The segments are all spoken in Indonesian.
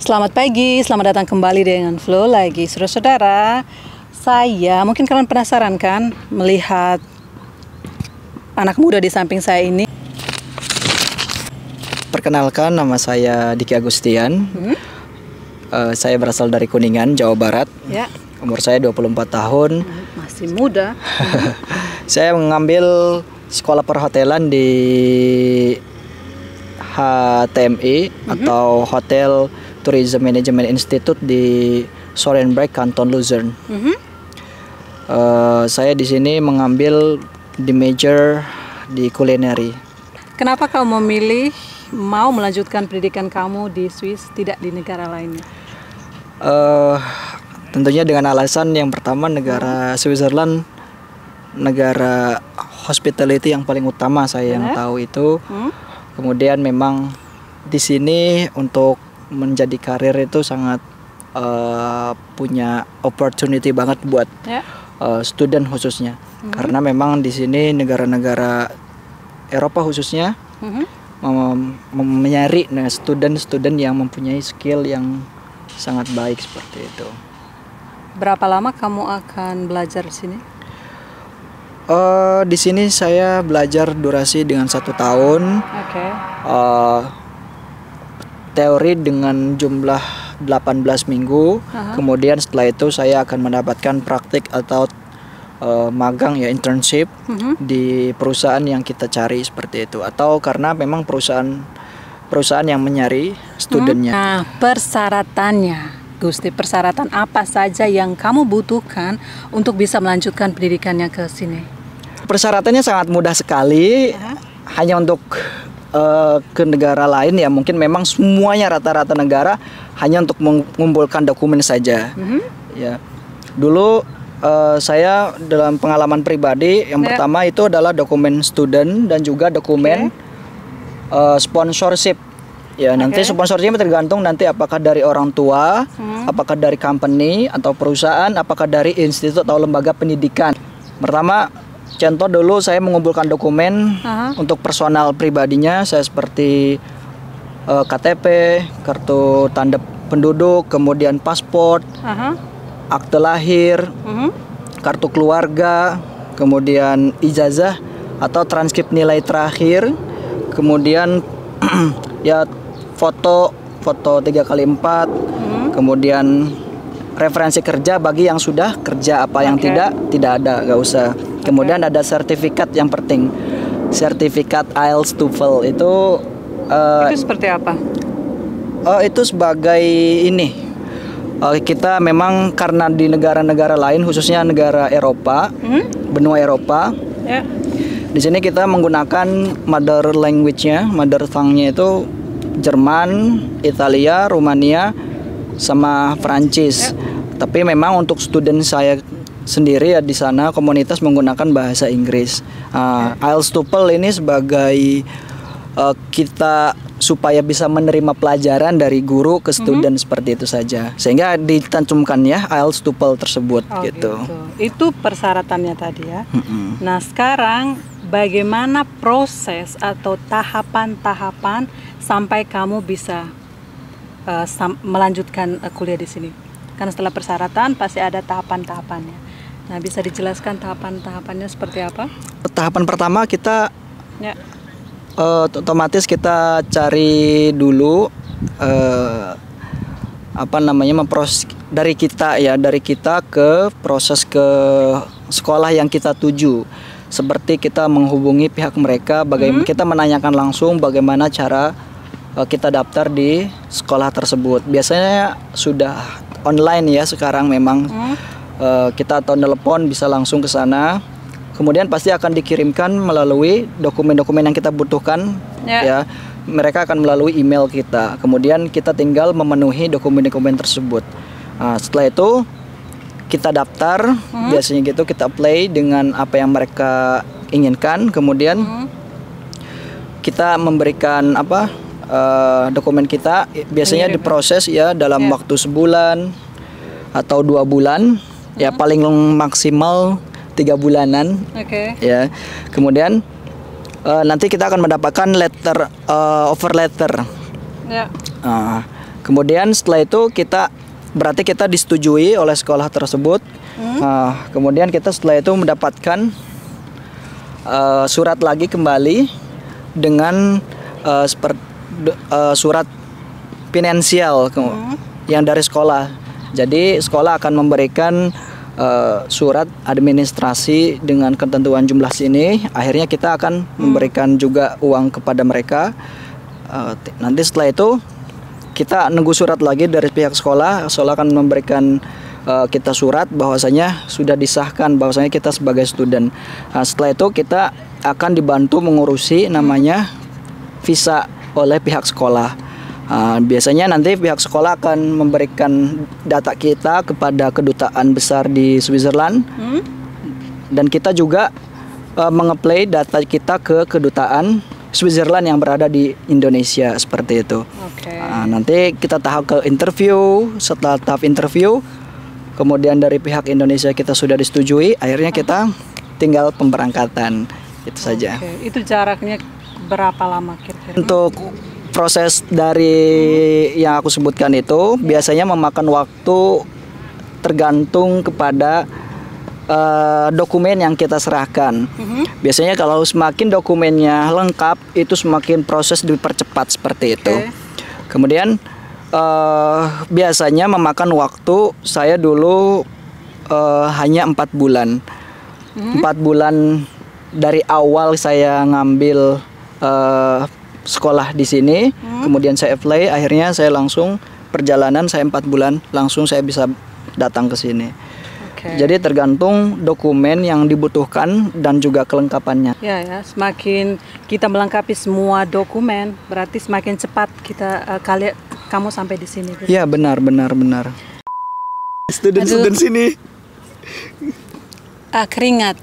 Selamat pagi, selamat datang kembali dengan Flow lagi. Saudara-saudara, saya mungkin kalian penasaran kan melihat anak muda di samping saya ini. Perkenalkan, nama saya Diki Agustian. Saya berasal dari Kuningan, Jawa Barat. Ya. Umur saya 24 tahun. Masih muda. Saya mengambil sekolah perhotelan di HTMI atau Hotel Tourism Management Institute di Sorenberg, Kanton Luzern. Saya di sini mengambil di major di culinary. Kenapa kamu memilih mau melanjutkan pendidikan kamu di Swiss, tidak di negara lainnya? Tentunya dengan alasan yang pertama, negara Switzerland negara hospitality yang paling utama saya yang tahu itu. Kemudian memang di sini untuk menjadi karir itu sangat punya opportunity banget buat student khususnya. Karena memang di sini negara-negara Eropa khususnya mencari student-student yang mempunyai skill yang sangat baik seperti itu. Berapa lama kamu akan belajar di sini? Di sini saya belajar durasi dengan 1 tahun. Teori dengan jumlah 18 minggu. Kemudian setelah itu saya akan mendapatkan praktik atau magang, ya, internship di perusahaan yang kita cari seperti itu, atau karena memang perusahaan yang mencari studennya. Nah, persyaratannya, Gusti, persyaratan apa saja yang kamu butuhkan untuk bisa melanjutkan pendidikannya ke sini? Persyaratannya sangat mudah sekali. Hanya untuk ke negara lain, ya mungkin memang semuanya rata-rata negara hanya untuk mengumpulkan dokumen saja. Ya, dulu saya dalam pengalaman pribadi yang pertama itu adalah dokumen student dan juga dokumen sponsorship. Ya, nanti sponsorshipnya tergantung nanti apakah dari orang tua, apakah dari company atau perusahaan, apakah dari institut atau lembaga pendidikan. Pertama, contoh dulu saya mengumpulkan dokumen untuk personal pribadinya, saya seperti KTP, kartu tanda penduduk, kemudian paspor, akte lahir, kartu keluarga, kemudian ijazah atau transkrip nilai terakhir, kemudian ya foto 3x4, kemudian referensi kerja bagi yang sudah kerja, apa yang tidak ada, nggak usah. Kemudian ada sertifikat yang penting, sertifikat IELTS TOEFL itu seperti apa? Itu sebagai ini, kita memang karena di negara-negara lain, khususnya negara Eropa, benua Eropa, di sini kita menggunakan mother language-nya, mother tongue-nya itu Jerman, Italia, Rumania, sama Prancis. Tapi memang untuk student saya sendiri, ya, di sana komunitas menggunakan bahasa Inggris. IELTS TOEFL ini sebagai kita supaya bisa menerima pelajaran dari guru ke student seperti itu saja, sehingga dicantumkan, ya, IELTS TOEFL tersebut gitu. Itu persyaratannya tadi, ya. Nah, sekarang bagaimana proses atau tahapan-tahapan sampai kamu bisa melanjutkan kuliah di sini? Karena setelah persyaratan pasti ada tahapan-tahapannya. Nah, bisa dijelaskan tahapan-tahapannya seperti apa? Tahapan pertama kita otomatis kita cari dulu memproses dari kita ke proses ke sekolah yang kita tuju. Seperti kita menghubungi pihak mereka, bagaimana kita menanyakan langsung bagaimana cara kita daftar di sekolah tersebut. Biasanya sudah online, ya, sekarang memang kita atau telepon bisa langsung ke sana. Kemudian pasti akan dikirimkan melalui dokumen-dokumen yang kita butuhkan, ya. Mereka akan melalui email kita. Kemudian kita tinggal memenuhi dokumen-dokumen tersebut. Setelah itu kita daftar, biasanya gitu kita apply dengan apa yang mereka inginkan. Kemudian kita memberikan dokumen kita, biasanya diproses, ya, dalam waktu sebulan atau 2 bulan, ya, paling maksimal 3 bulanan. Ya, kemudian nanti kita akan mendapatkan offer letter. Kemudian setelah itu berarti kita disetujui oleh sekolah tersebut. Nah, kemudian kita setelah itu mendapatkan surat lagi kembali dengan surat finansial yang dari sekolah. Jadi sekolah akan memberikan surat administrasi dengan ketentuan jumlah sini. Akhirnya kita akan memberikan juga uang kepada mereka. Nanti setelah itu kita nunggu surat lagi dari pihak sekolah. Sekolah akan memberikan kita surat bahwasanya sudah disahkan bahwasanya kita sebagai student. Nah, setelah itu kita akan dibantu mengurusi namanya visa oleh pihak sekolah. Biasanya nanti pihak sekolah akan memberikan data kita kepada kedutaan besar di Switzerland, dan kita juga mengeplay data kita ke kedutaan Switzerland yang berada di Indonesia seperti itu. Nanti kita tahap ke interview. Setelah tahap interview, kemudian dari pihak Indonesia kita sudah disetujui, akhirnya kita tinggal pemberangkatan. Itu saja. Itu jaraknya berapa lama kira-kira? Untuk proses dari yang aku sebutkan itu biasanya memakan waktu tergantung kepada dokumen yang kita serahkan. Biasanya kalau semakin dokumennya lengkap, itu semakin proses dipercepat seperti itu. Kemudian biasanya memakan waktu saya dulu hanya 4 bulan. 4 bulan dari awal saya ngambil sekolah di sini, kemudian saya apply, akhirnya saya langsung perjalanan saya 4 bulan langsung saya bisa datang ke sini. Jadi tergantung dokumen yang dibutuhkan dan juga kelengkapannya. Ya, semakin kita melengkapi semua dokumen, berarti semakin cepat kamu sampai di sini. Iya, benar. Student sini. Keringat.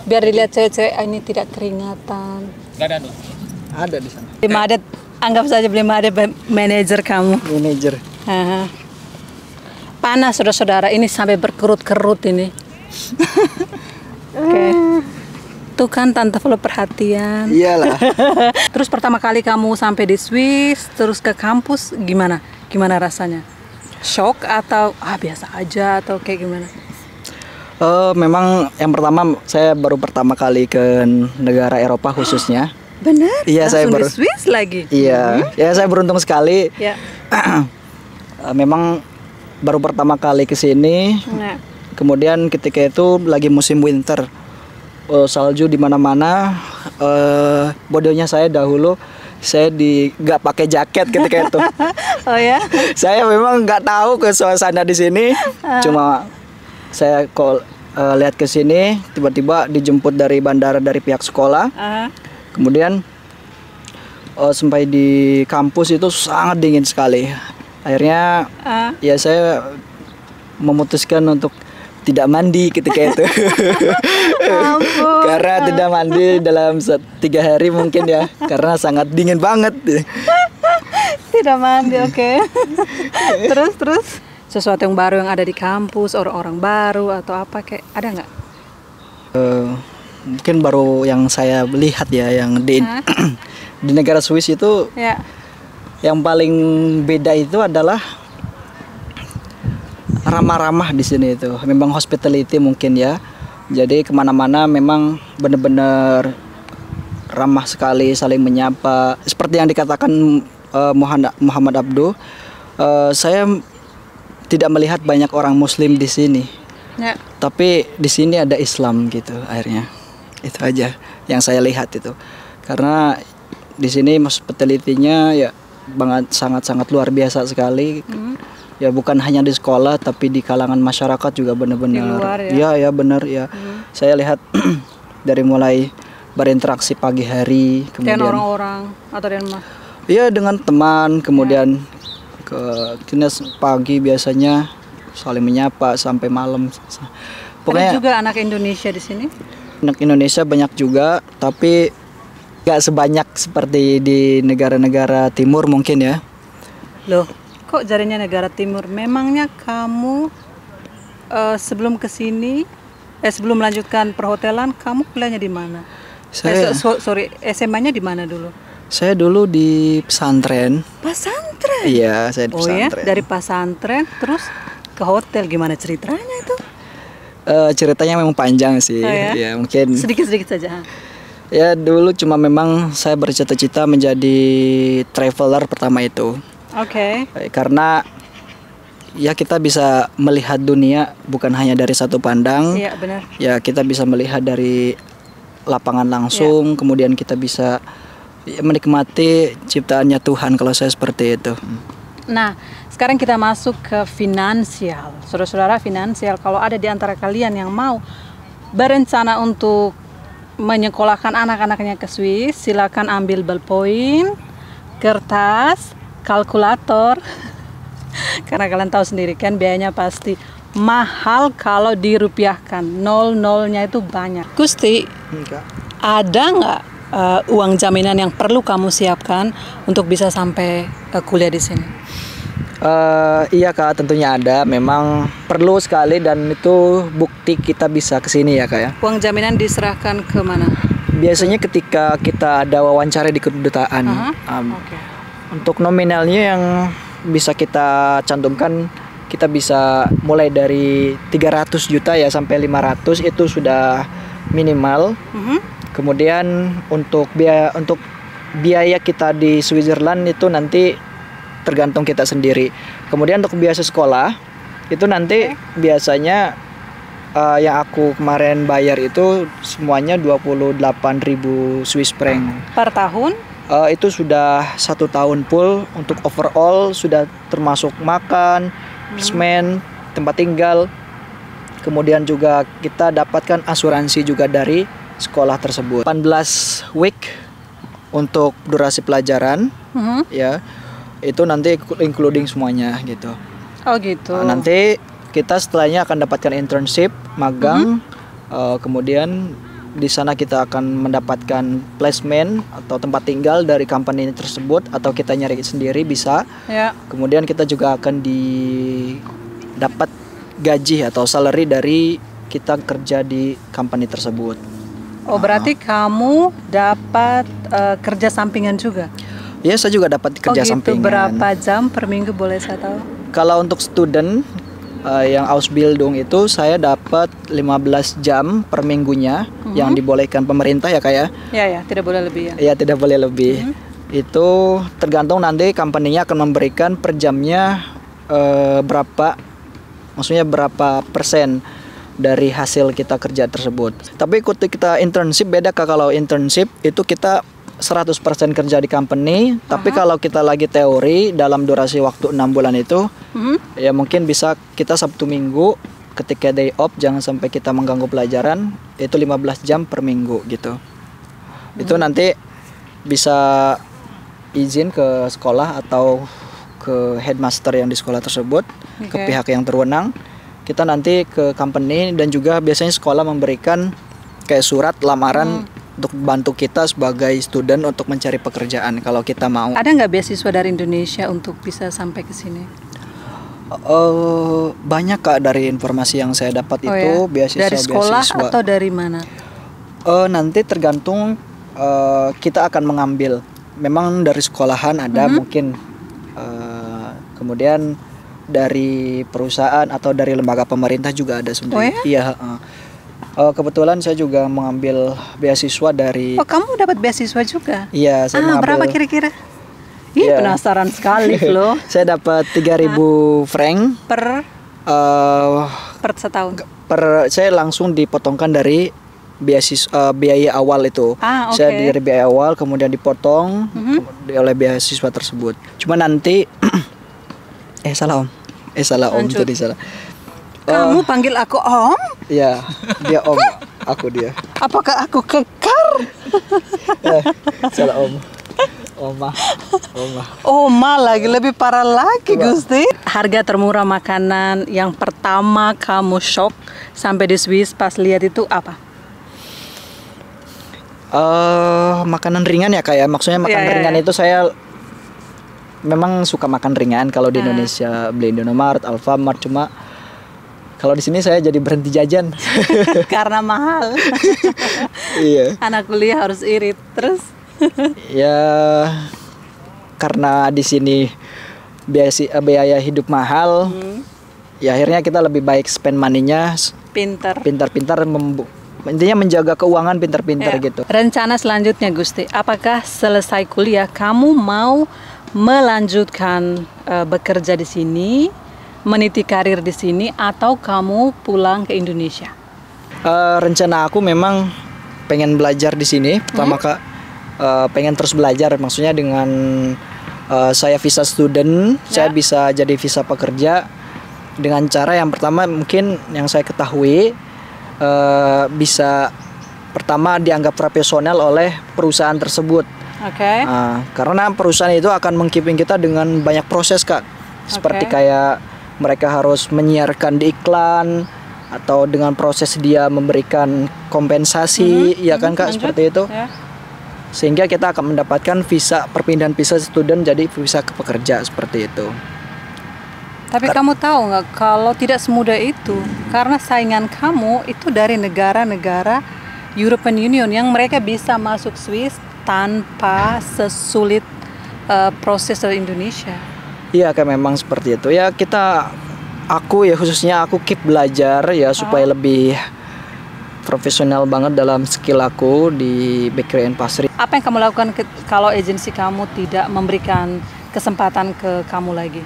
Biar dilihat cewek-cewek ini tidak keringatan. Gak ada, ada di sana. Belum ada, anggap saja belum ada manajer kamu. Manajer. Panas saudara-saudara, ini sampai berkerut-kerut ini. Tuh kan tante perlu perhatian. Iyalah. Terus pertama kali kamu sampai di Swiss, terus ke kampus, gimana? Gimana rasanya? Shock atau biasa aja atau kayak gimana? Memang yang pertama saya baru pertama kali ke negara Eropa khususnya. Benar? Iya, saya baru di Swiss lagi. Iya, ya saya beruntung sekali. Ya. Memang baru pertama kali ke sini. Kemudian ketika itu lagi musim winter. Salju di mana-mana. Bodohnya saya dahulu saya nggak pakai jaket ketika itu. Oh ya? Saya memang nggak tahu ke suasana di sini. Cuma saya lihat ke sini, tiba-tiba dijemput dari bandara dari pihak sekolah. Kemudian sampai di kampus itu sangat dingin sekali. Akhirnya ya saya memutuskan untuk tidak mandi ketika itu. Karena tidak mandi dalam 3 hari mungkin ya, karena sangat dingin banget. Tidak mandi, oke. Terus sesuatu yang baru yang ada di kampus, orang-orang baru atau apa kayak ada nggak? Mungkin baru yang saya lihat ya, yang di negara Swiss itu. Ya. Yang paling beda itu adalah ramah-ramah di sini itu. Memang hospitality mungkin ya. Jadi kemana-mana memang benar-benar ramah sekali, saling menyapa. Seperti yang dikatakan Muhammad Abduh, saya tidak melihat banyak orang Muslim di sini. Ya. Tapi di sini ada Islam gitu akhirnya. Itu aja yang saya lihat itu. Karena di sini hospitality-nya ya sangat-sangat luar biasa sekali. Ya bukan hanya di sekolah tapi di kalangan masyarakat juga benar-benar. Ya benar ya. Saya lihat dari mulai berinteraksi pagi hari, kemudian dengan orang-orang atau dengan ya dengan teman, kemudian ke dinas pagi biasanya saling menyapa sampai malam. Pokoknya ada juga anak Indonesia di sini. Anak Indonesia banyak juga, tapi gak sebanyak seperti di negara-negara timur mungkin ya. Loh, kok jadinya negara timur? Memangnya kamu sebelum kesini, sebelum melanjutkan perhotelan, kamu kuliahnya di mana? Saya SMA-nya di mana dulu? Saya dulu di pesantren. Pesantren? pesantren? Iya, saya di Oh ya, pesantren. dari pesantren terus ke hotel, gimana ceritanya itu? Ceritanya memang panjang sih. Oh ya? Ya, mungkin Sedikit-sedikit saja. ya dulu cuma memang saya bercita-cita menjadi traveler pertama itu. Oke. Karena ya kita bisa melihat dunia bukan hanya dari satu pandang. Iya, benar. Ya kita bisa melihat dari lapangan langsung, kemudian kita bisa menikmati ciptaannya Tuhan, kalau saya seperti itu. Nah, sekarang kita masuk ke finansial. Saudara-saudara, finansial, kalau ada di antara kalian yang mau berencana untuk menyekolahkan anak-anaknya ke Swiss, silakan ambil ballpoint, kertas, kalkulator. Karena kalian tahu sendiri kan biayanya pasti mahal kalau dirupiahkan. Nol-nolnya itu banyak. Gusti, ada nggak uang jaminan yang perlu kamu siapkan untuk bisa sampai kuliah di sini? Iya Kak, tentunya ada. Memang perlu sekali dan itu bukti kita bisa ke sini ya Kak ya. Uang jaminan diserahkan ke mana? Biasanya ketika kita ada wawancara di kedutaan, Oke. untuk nominalnya yang bisa kita cantumkan, kita bisa mulai dari 300 juta ya sampai 500 itu sudah minimal. Kemudian untuk biaya kita di Switzerland itu nanti tergantung kita sendiri. Kemudian untuk biaya sekolah itu nanti biasanya yang aku kemarin bayar itu semuanya 28.000 Swiss franc Per tahun? Itu sudah 1 tahun full. Untuk overall sudah termasuk makan, semen, tempat tinggal. Kemudian juga kita dapatkan asuransi juga dari sekolah tersebut. 18 week untuk durasi pelajaran, ya. Itu nanti including semuanya gitu. Oh gitu. Nanti kita setelahnya akan dapatkan internship, magang, kemudian di sana kita akan mendapatkan placement atau tempat tinggal dari company tersebut, atau kita nyari sendiri bisa. Ya. Kemudian kita juga akan dapat gaji atau salary dari kita kerja di company tersebut. Oh berarti kamu dapat kerja sampingan juga? Ya, saya juga dapat kerja sampingan. Berapa jam per minggu boleh saya tahu? Kalau untuk student yang Ausbildung itu saya dapat 15 jam per minggunya yang dibolehkan pemerintah ya Kak ya. Ya, tidak boleh lebih ya. Iya, tidak boleh lebih. Itu tergantung nanti company-nya akan memberikan per jamnya berapa, maksudnya berapa persen dari hasil kita kerja tersebut. Tapi ketika kita internship beda Kak. Kalau internship itu kita 100% kerja di company, tapi kalau kita lagi teori dalam durasi waktu 6 bulan itu, ya mungkin bisa kita Sabtu Minggu ketika day off, jangan sampai kita mengganggu pelajaran, itu 15 jam per minggu gitu. Itu nanti bisa izin ke sekolah atau ke headmaster yang di sekolah tersebut, ke pihak yang berwenang. Kita nanti ke company, dan juga biasanya sekolah memberikan kayak surat lamaran untuk bantu kita sebagai student untuk mencari pekerjaan kalau kita mau. Ada nggak beasiswa dari Indonesia untuk bisa sampai ke sini? Banyak Kak, dari informasi yang saya dapat itu beasiswa. Dari sekolah atau dari mana? Nanti tergantung kita akan mengambil. Memang dari sekolahan ada mungkin, kemudian dari perusahaan atau dari lembaga pemerintah juga ada sebenarnya. Iya. Kebetulan saya juga mengambil beasiswa dari. Oh, kamu dapat beasiswa juga? Iya, saya mengambil. Berapa kira-kira? Penasaran sekali loh. Saya dapat 3.000 franc per setahun. Saya langsung dipotongkan dari beasiswa, biaya awal itu. Saya dari biaya awal kemudian dipotong oleh beasiswa tersebut. Cuma nanti salah om jadi salah. Kamu panggil aku om? Iya, dia om, aku dia. Apakah aku kekar? Salah om. Oma lagi, lebih parah lagi Gusti. Harga termurah makanan yang pertama kamu shock sampai di Swiss pas lihat itu apa? Makanan ringan ya Kak ya. Maksudnya makanan ringan itu saya memang suka makan ringan. Kalau di Indonesia beli Indomaret, Alfamart, cuma kalau di sini saya jadi berhenti jajan karena mahal. Iya. Anak kuliah harus irit terus. Ya karena di sini biaya hidup mahal. Ya akhirnya kita lebih baik spend money-nya pintar-pintar, intinya menjaga keuangan pintar-pintar gitu. Rencana selanjutnya Gusti, apakah selesai kuliah kamu mau melanjutkan bekerja di sini, meniti karir di sini, atau kamu pulang ke Indonesia? Rencana aku memang pengen belajar di sini. Pertama Kak, pengen terus belajar. Maksudnya dengan saya visa student, saya bisa jadi visa pekerja dengan cara yang pertama mungkin yang saya ketahui bisa pertama dianggap profesional oleh perusahaan tersebut. Karena perusahaan itu akan meng-keeping kita dengan banyak proses Kak. Seperti kayak mereka harus menyiarkan di iklan atau dengan proses dia memberikan kompensasi, ya kan Kak, seperti itu. Sehingga kita akan mendapatkan visa perpindahan visa student jadi visa ke pekerja seperti itu. Tapi kamu tahu nggak kalau tidak semudah itu, karena saingan kamu itu dari negara-negara European Union yang mereka bisa masuk Swiss tanpa sesulit proses dari Indonesia. Iya Kak, memang seperti itu. Ya aku keep belajar ya supaya lebih profesional banget dalam skill aku di bakery and pastry. Apa yang kamu lakukan kalau agensi kamu tidak memberikan kesempatan ke kamu lagi?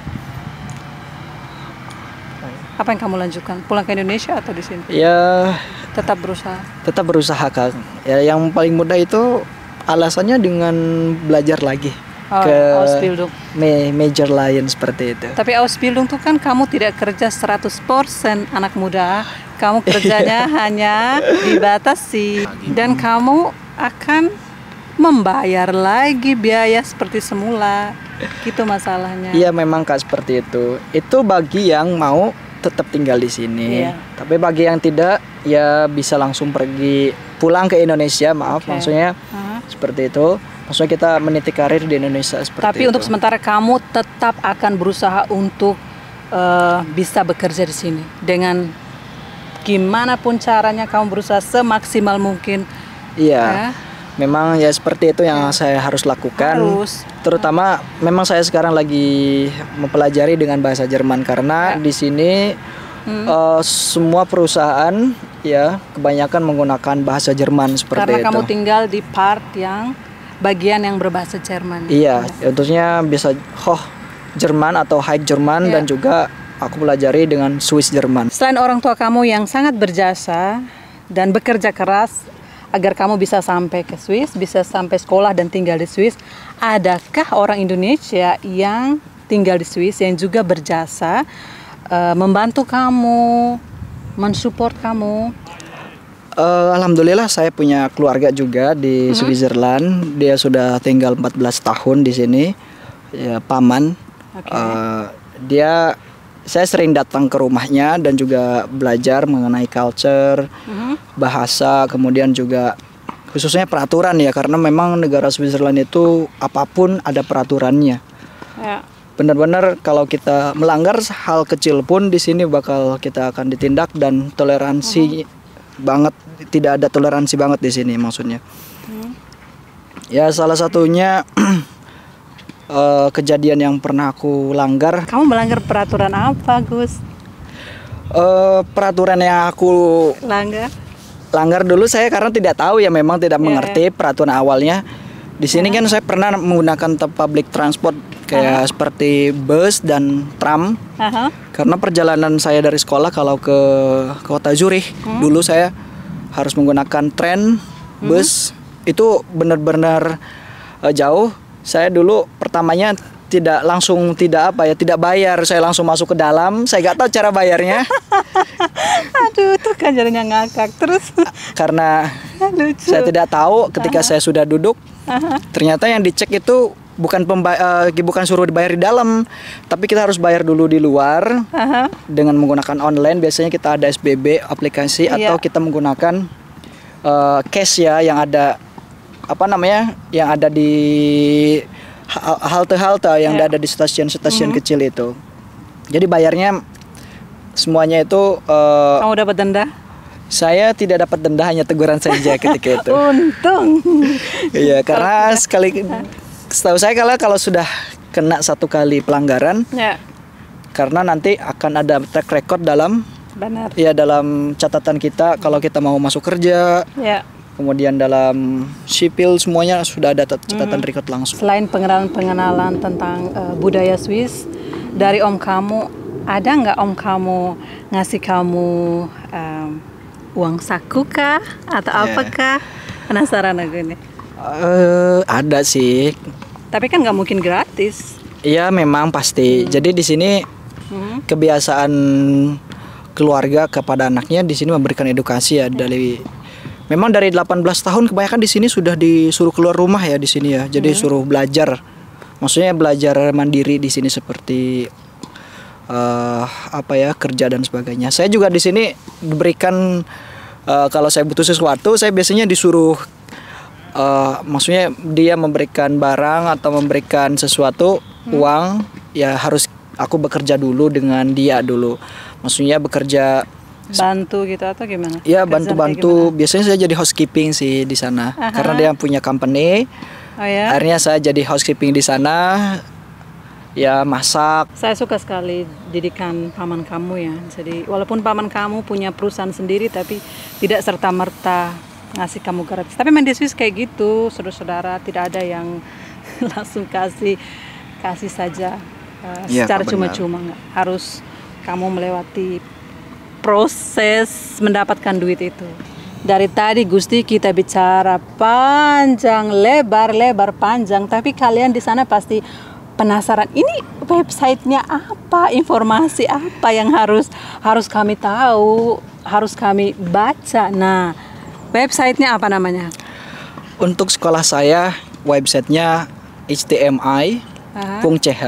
Apa yang kamu lanjutkan? Pulang ke Indonesia atau di sini? Ya, tetap berusaha. Tetap berusaha Kak. Ya, yang paling mudah itu alasannya dengan belajar lagi ke Ausbildung. Major Lion seperti itu. Tapi Ausbildung tuh kan kamu tidak kerja 100% anak muda. Kamu kerjanya hanya dibatasi dan kamu akan membayar lagi biaya seperti semula. Gitu masalahnya. Iya memang Kak, seperti itu. Itu bagi yang mau tetap tinggal di sini. Tapi bagi yang tidak, ya bisa langsung pulang ke Indonesia. Maksudnya seperti itu. Maksudnya kita meniti karir di Indonesia seperti itu. Tapi untuk sementara kamu tetap akan berusaha untuk bisa bekerja di sini dengan gimana pun caranya kamu berusaha semaksimal mungkin. Iya. Memang ya seperti itu yang saya harus lakukan. Terutama memang saya sekarang lagi mempelajari dengan bahasa Jerman karena di sini semua perusahaan ya kebanyakan menggunakan bahasa Jerman seperti karena itu. Karena kamu tinggal di part yang bagian yang berbahasa Jerman. Iya, tentunya bisa Jerman atau High Jerman dan juga aku pelajari dengan Swiss Jerman. Selain orang tua kamu yang sangat berjasa dan bekerja keras agar kamu bisa sampai ke Swiss, bisa sampai sekolah dan tinggal di Swiss, adakah orang Indonesia yang tinggal di Swiss yang juga berjasa membantu kamu, mensupport kamu? Alhamdulillah saya punya keluarga juga di Switzerland. Dia sudah tinggal 14 tahun di sini. Ya, paman. Saya sering datang ke rumahnya dan juga belajar mengenai culture, bahasa, kemudian juga khususnya peraturan ya, karena memang negara Switzerland itu apapun ada peraturannya. Benar-benar kalau kita melanggar hal kecil pun di sini kita akan ditindak dan toleransi banget, tidak ada toleransi banget di sini maksudnya. Ya salah satunya kejadian yang pernah aku langgar. Kamu melanggar peraturan apa, Gus? Peraturan yang aku langgar dulu saya karena tidak tahu ya, memang tidak mengerti peraturan awalnya. Di sini kan saya pernah menggunakan public transport kayak seperti bus dan tram. Karena perjalanan saya dari sekolah kalau ke kota Zurich dulu saya harus menggunakan tren, bus. Itu benar-benar jauh. Saya dulu pertamanya tidak bayar, saya langsung masuk ke dalam, saya nggak tahu cara bayarnya. Aduh, itu kan jadinya ngakak terus. Karena saya tidak tahu ketika saya sudah duduk, ternyata yang dicek itu bukan suruh dibayar di dalam, tapi kita harus bayar dulu di luar dengan menggunakan online. Biasanya kita ada SBB aplikasi atau kita menggunakan cash ya, yang ada yang ada di halte-halte yang ada di stasiun-stasiun kecil itu. Jadi bayarnya semuanya itu. Kamu dapat denda? Saya tidak dapat denda, hanya teguran saja ketika itu. Untung. Iya, karena setahu saya kalau sudah kena satu kali pelanggaran, Ya, karena nanti akan ada track record dalam benar. dalam catatan kita kalau kita mau masuk kerja, Ya. kemudian dalam sipil semuanya sudah ada catatan record langsung. Selain pengenalan tentang budaya Swiss, dari om kamu, ada nggak om kamu ngasih kamu uang saku kah atau apakah? Penasaran aku ini. Ada sih. Tapi kan nggak mungkin gratis. Iya memang pasti. Jadi di sini kebiasaan keluarga kepada anaknya di sini memberikan edukasi ya memang dari 18 tahun kebanyakan di sini sudah disuruh keluar rumah ya di sini ya. Jadi suruh belajar. Maksudnya belajar mandiri di sini seperti kerja dan sebagainya. Saya juga di sini diberikan kalau saya butuh sesuatu, saya biasanya disuruh maksudnya dia memberikan barang atau memberikan sesuatu uang, ya harus aku bekerja dulu dengan dia dulu. Maksudnya bekerja Bantu gitu atau gimana? ya, Kerjaan bantu-bantu. kayak Biasanya saya jadi housekeeping sih di sana. Karena dia punya company. gimana? Oh ya. Akhirnya saya jadi housekeeping di sana. Ya masak. Saya suka sekali didikan paman kamu ya. Jadi walaupun paman kamu punya perusahaan sendiri, tapi tidak serta-merta ngasih kamu gratis. Tapi main di Swiss kayak gitu, saudara-saudara, tidak ada yang langsung kasih saja Iya, secara benar. cuma-cuma. Nggak harus kamu melewati proses mendapatkan duit itu. Dari tadi Gusti kita bicara panjang lebar panjang, tapi kalian di sana pasti penasaran, ini websitenya apa, informasi apa yang harus kami tahu, harus kami baca. Nah, websitenya apa namanya? Untuk sekolah saya websitenya htmi.ch.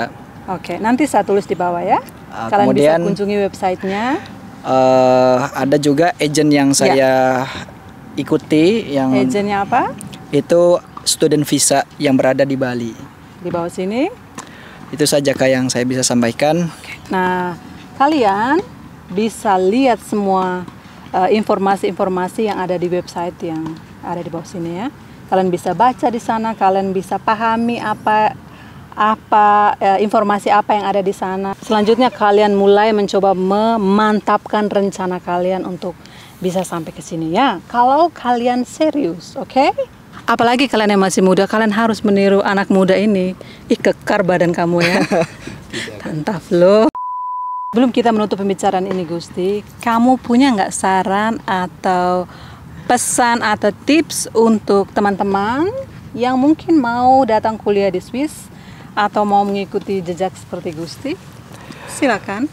Oke, nanti saya tulis di bawah ya. Kalian kemudian bisa kunjungi websitenya. Ada juga agent yang saya ikuti yang Agentnya apa? itu student visa yang berada di Bali. Di bawah sini. Itu saja Kak yang saya bisa sampaikan. Nah, kalian bisa lihat semua informasi-informasi yang ada di website yang ada di bawah sini ya. Kalian bisa baca di sana, kalian bisa pahami informasi apa yang ada di sana. Selanjutnya kalian mulai mencoba memantapkan rencana kalian untuk bisa sampai ke sini ya. Kalau kalian serius, oke? Apalagi kalian yang masih muda, kalian harus meniru anak muda ini. Ih, kekar badan kamu ya. Mantap loh. Belum kita menutup pembicaraan ini Gusti, kamu punya nggak saran atau pesan atau tips untuk teman-teman yang mungkin mau datang kuliah di Swiss atau mau mengikuti jejak seperti Gusti? Silakan.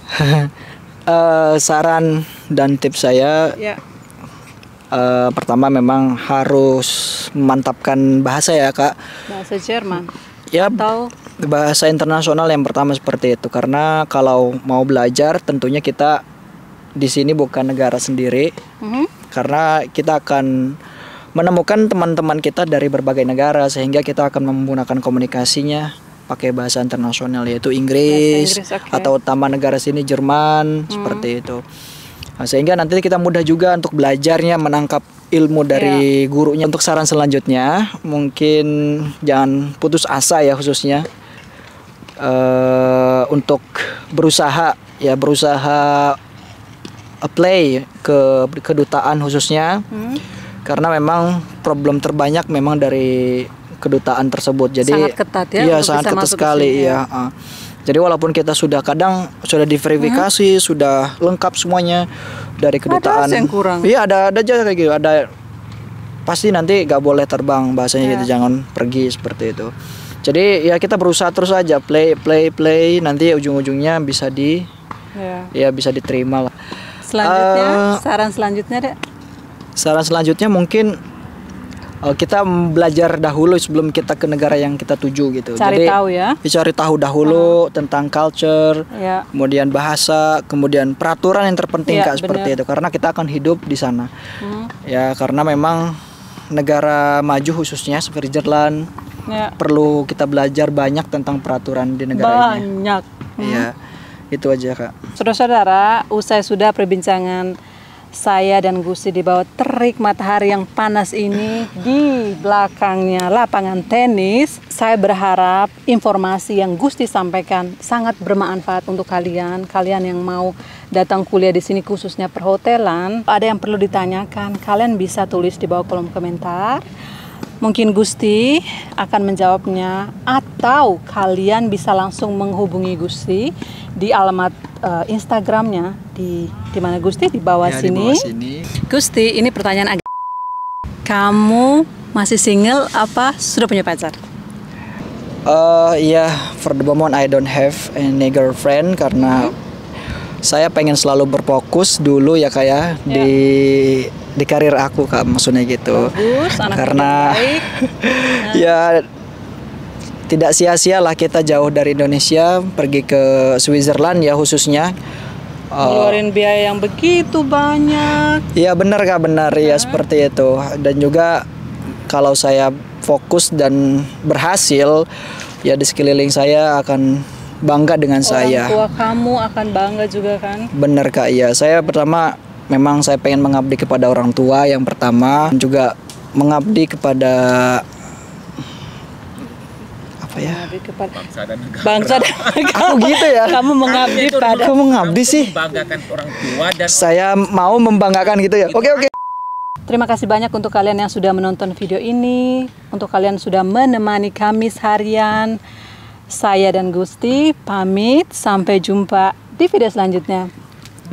Saran dan tips saya, Ya. pertama memang harus memantapkan bahasa ya Kak. Bahasa Jerman Ya, atau bahasa internasional yang pertama seperti itu. Karena kalau mau belajar tentunya kita di sini bukan negara sendiri. Karena kita akan menemukan teman-teman kita dari berbagai negara, sehingga kita akan menggunakan komunikasinya pakai bahasa internasional, yaitu Inggris, Bahasa Inggris, oke. atau utama negara sini Jerman, seperti itu. Nah, sehingga nanti kita mudah juga untuk belajarnya, menangkap ilmu dari gurunya. Untuk saran selanjutnya, mungkin jangan putus asa ya, khususnya untuk berusaha apply ke kedutaan khususnya, karena memang problem terbanyak memang dari kedutaan tersebut. Jadi sangat ketat ya, iya untuk sangat bisa ketat masuk ke sekali sini, ya. Jadi walaupun kita sudah diverifikasi, sudah lengkap semuanya dari kedutaan. Ada yang kurang. Iya, ada aja kayak gitu. Ada pasti nanti gak boleh terbang bahasanya gitu, jangan pergi seperti itu. Jadi ya kita berusaha terus aja, play, nanti ujung-ujungnya bisa bisa diterima lah. Selanjutnya, saran selanjutnya deh. Saran selanjutnya mungkin kita belajar dahulu sebelum kita ke negara yang kita tuju gitu. Cari tahu ya. Cari tahu dahulu tentang culture, Ya. kemudian bahasa, kemudian peraturan yang terpenting Kak, seperti itu. Karena kita akan hidup di sana. Ya, karena memang negara maju khususnya seperti Jerman perlu kita belajar banyak tentang peraturan di negara ini. Banyak. Iya. Itu aja Kak. Saudara-saudara, usai sudah perbincangan saya dan Gusti di bawah terik matahari yang panas ini, di belakangnya lapangan tenis. Saya berharap informasi yang Gusti sampaikan sangat bermanfaat untuk kalian yang mau datang kuliah di sini, khususnya perhotelan. Ada yang perlu ditanyakan, kalian bisa tulis di bawah kolom komentar. Mungkin Gusti akan menjawabnya, atau kalian bisa langsung menghubungi Gusti di alamat Instagramnya di mana Gusti, di bawah Ya, sini. di bawah sini. Gusti, ini pertanyaan agak. Kamu masih single apa sudah punya pacar? Ya, for the moment I don't have any girlfriend karena saya pengen selalu berfokus dulu ya Kak ya, di karir aku Kak, maksudnya gitu. Bagus, anak Karena yang baik. ya tidak sia-sia lah kita jauh dari Indonesia pergi ke Switzerland ya khususnya. Ngeluarin biaya yang begitu banyak. Iya benar Kak, benar ya seperti itu. Dan juga kalau saya fokus dan berhasil, ya di sekeliling saya akan bangga dengan saya. Orang tua kamu akan bangga juga kan? Benar Kak, ya. Saya pertama memang saya pengen mengabdi kepada orang tua yang pertama, juga mengabdi kepada apa ya? Mengabdi kepada bangsa dan negara. bangsa dan negara. Aku gitu ya. Kamu mengabdi pada. Kamu mengabdi sih. Membanggakan orang tua dan Saya mau membanggakan gitu ya. Oke. Terima kasih banyak untuk kalian yang sudah menonton video ini, untuk kalian sudah menemani kami seharian. Saya dan Gusti pamit, sampai jumpa di video selanjutnya.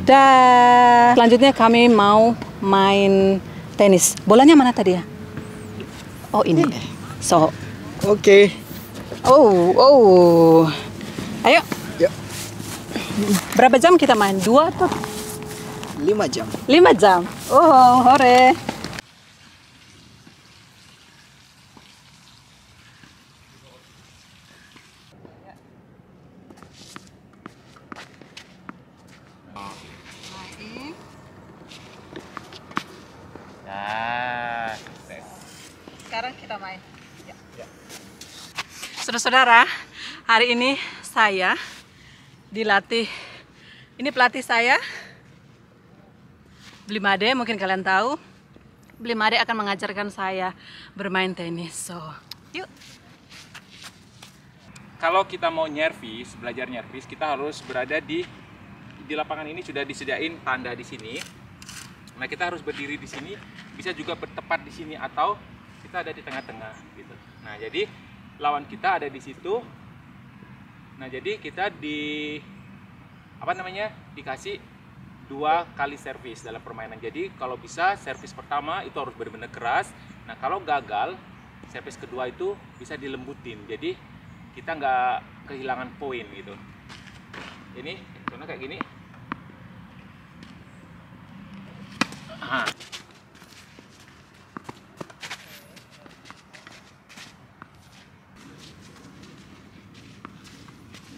Dah. Selanjutnya kami mau main tenis. Bolanya mana tadi ya? Oh ini. So. Oke. Oh. Ayo. Yuk. Berapa jam kita main? 2 atau 5 jam. 5 jam? Oh, hore. nah, sukses. Sekarang kita main. Ya. Saudara-saudara, hari ini saya dilatih. Ini pelatih saya, Blimade, mungkin kalian tahu. Blimade akan mengajarkan saya bermain tenis. So, yuk. Kalau kita mau nyervis, belajar nyervis, kita harus berada di lapangan ini sudah disediain tanda di sini. Nah, kita harus berdiri di sini, bisa juga bertepat di sini atau kita ada di tengah-tengah gitu. Nah, jadi lawan kita ada di situ. Nah, jadi kita dikasih 2 kali servis dalam permainan. Jadi kalau bisa servis pertama itu harus benar-benar keras. Nah, kalau gagal servis kedua itu bisa dilembutin. Jadi kita nggak kehilangan poin gitu. Ini contohnya kayak gini. Aha.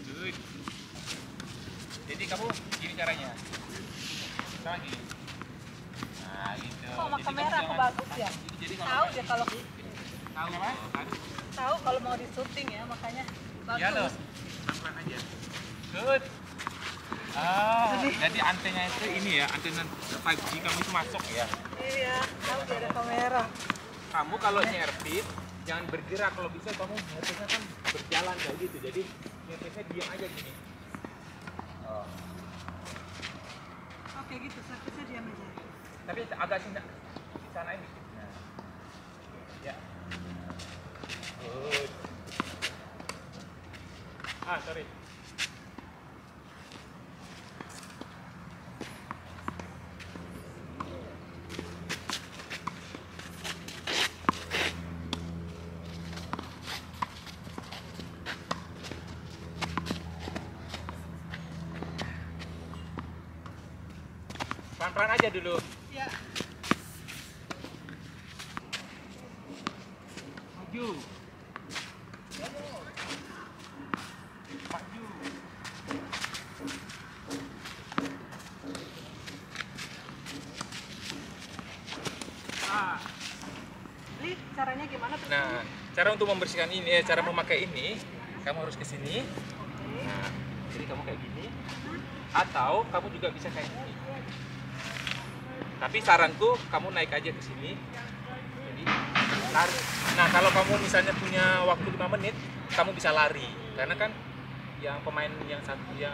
Good. Jadi kamu gini caranya. Sama gini. Nah, gitu. Kok sama Jadi kamera kamu aku jangan- bagus ya? Jadi Tahu ya kalau tahu apa? Kan? tahu kalau mau di syuting ya, makanya Iya loh. bagus. Pelan-pelan aja. Good. Ah, jadi antena itu ini ya, antena 5G kamu itu masuk ya. Iya, tahu dia ada kamera. Kamu kalau nyervis jangan bergerak, kalau bisa kamu nyervisnya kan berjalan kayak gitu. Jadi nyervisnya diam aja gini. Oh. Oke gitu, servisnya diam aja. Tapi agak sini sana ini. Nah. Ya. Good. Sorry. Pelan-pelan aja dulu. Ya. Maju. Maju. Li, caranya gimana tuh? Nah, cara untuk membersihkan ini, cara memakai ini, kamu harus ke sini. Nah, jadi kamu kayak gini. Atau kamu juga bisa kayak gini. Tapi saranku kamu naik aja ke sini. Jadi lari. Nah, kalau kamu misalnya punya waktu 5 menit, kamu bisa lari. Karena kan yang pemain yang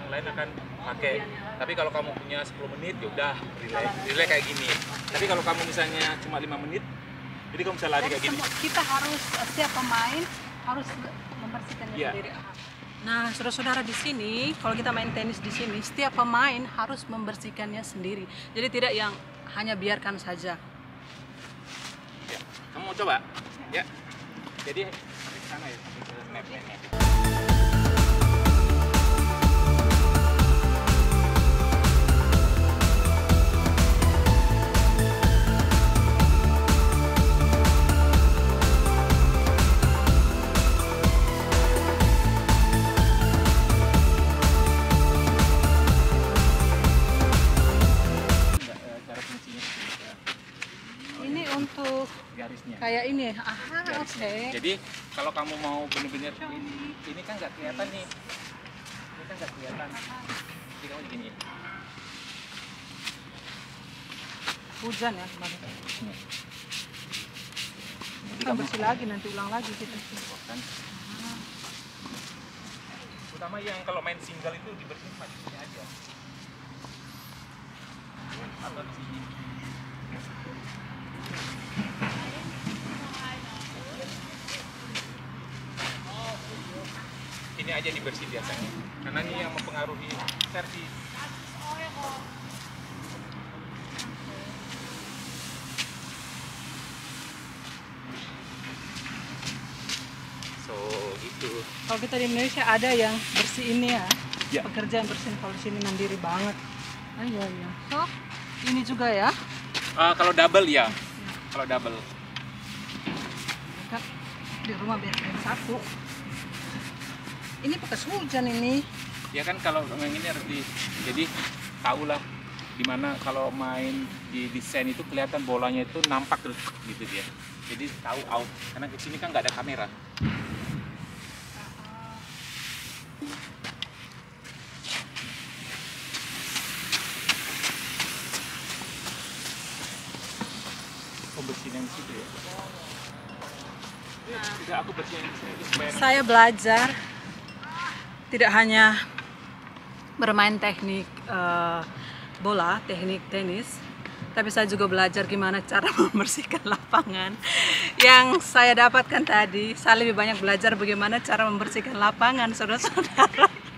lain akan pakai. Tapi kalau kamu punya 10 menit, ya udah relay kayak gini. Tapi kalau kamu misalnya cuma 5 menit, jadi kamu bisa lari kayak gini. Kita harus, setiap pemain harus membersihkannya sendiri. Nah, saudara-saudara, di sini kalau kita main tenis di sini, setiap pemain harus membersihkannya sendiri. Jadi tidak yang hanya biarkan saja. Ya, kamu mau coba? Ya. Jadi sampai ke sana ya, sampai ke snap-nya. Untuk garisnya kayak ini, oke. Jadi kalau kamu mau bener-bener ini kan nggak kelihatan nih, ini kan nggak kelihatan. Jadi kamu gini. Hujan ya kemarin. Kita bersih lagi, nanti ulang lagi kita. Kan. Utama yang kalau main single itu dibersihin di sini aja. Atau di sini. Ini aja dibersih biasanya, karena ini yang mempengaruhi servis. So gitu. Kalau kita di Indonesia ada yang bersih ini ya, Ya. pekerjaan bersih. Kalau di sini mandiri banget. Iya. So ini juga ya. Kalau double ya, kalau double. Kan di rumah biar cuma satu. Ini bekas hujan ini. Ya kan kalau yang ini harus jadi tahulah dimana kalau main di desain itu kelihatan bolanya itu nampak terus gitu dia. Jadi tahu out karena di sini kan nggak ada kamera. Pembersihan yang situ ya. Tidak, aku bersihin di sini supaya Saya belajar tidak hanya bermain teknik bola, teknik tenis, tapi saya juga belajar gimana cara membersihkan lapangan. Yang saya dapatkan tadi, saya lebih banyak belajar bagaimana cara membersihkan lapangan, saudara-saudara.